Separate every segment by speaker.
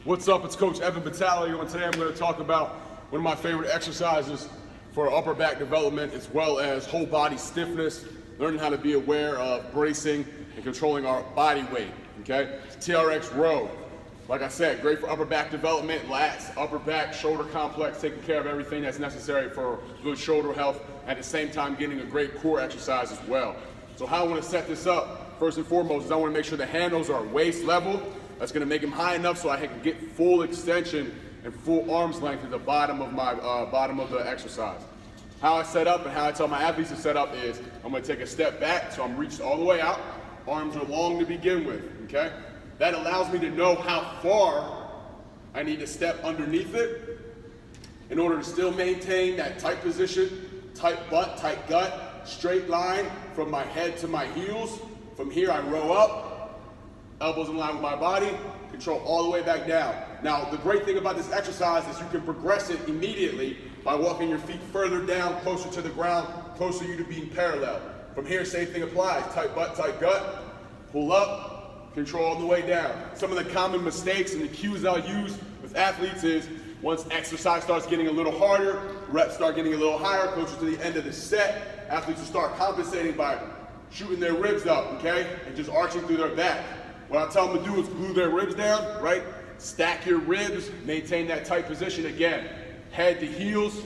Speaker 1: What's up? It's Coach Evan Battaglia, and today I'm going to talk about one of my favorite exercises for upper back development as well as whole body stiffness, learning how to be aware of bracing and controlling our body weight, okay? TRX Row. Like I said, great for upper back development, lats, upper back, shoulder complex, taking care of everything that's necessary for good shoulder health, at the same time getting a great core exercise as well. So how I want to set this up, first and foremost, is I want to make sure the handles are waist level. That's going to make them high enough so I can get full extension and full arm's length at the bottom of my bottom of the exercise. How I set up and how I tell my athletes to set up is I'm going to take a step back so I'm reached all the way out. Arms are long to begin with, okay? That allows me to know how far I need to step underneath it in order to still maintain that tight position, tight butt, tight gut, straight line from my head to my heels. From here I row up, elbows in line with my body, control all the way back down. Now, the great thing about this exercise is you can progress it immediately by walking your feet further down, closer to the ground, closer to you to being parallel. From here, same thing applies. Tight butt, tight gut, pull up, control all the way down. Some of the common mistakes and the cues I'll use with athletes is once exercise starts getting a little harder, reps start getting a little higher, closer to the end of the set, athletes will start compensating by shooting their ribs up, okay, and just arching through their back. What I tell them to do is glue their ribs down, right? Stack your ribs, maintain that tight position again. Head to heels,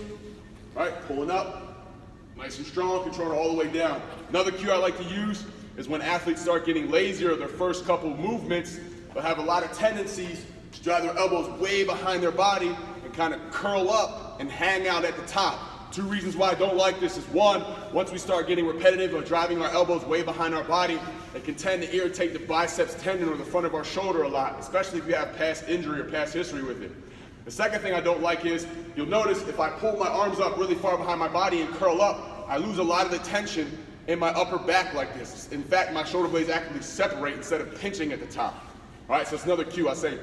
Speaker 1: right? Pulling up, nice and strong, control it all the way down. Another cue I like to use is when athletes start getting lazier their first couple of movements, but have a lot of tendencies to drive their elbows way behind their body and kind of curl up and hang out at the top. Two reasons why I don't like this is one, once we start getting repetitive or driving our elbows way behind our body, it can tend to irritate the biceps tendon or the front of our shoulder a lot, especially if you have past injury or past history with it. The second thing I don't like is, you'll notice if I pull my arms up really far behind my body and curl up, I lose a lot of the tension in my upper back like this. In fact, my shoulder blades actually separate instead of pinching at the top. All right, so it's another cue. I say,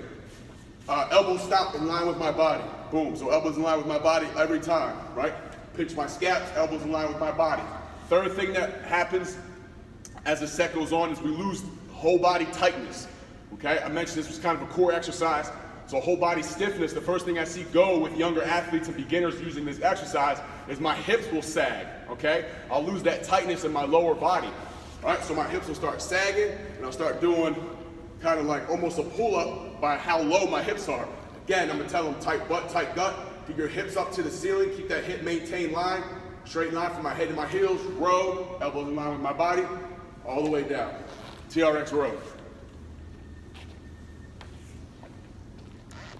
Speaker 1: elbows stop in line with my body. Boom, so elbows in line with my body every time, right? Pinch my scaps, elbows in line with my body. Third thing that happens as the set goes on is we lose whole body tightness, okay? I mentioned this was kind of a core exercise, so whole body stiffness, the first thing I see go with younger athletes and beginners using this exercise is my hips will sag, okay? I'll lose that tightness in my lower body, all right? So my hips will start sagging, and I'll start doing kind of like almost a pull-up by how low my hips are. Again, I'm gonna tell them tight butt, tight gut, keep your hips up to the ceiling, keep that hip maintained line, straight line from my head to my heels, row, elbows in line with my body, all the way down. TRX Row.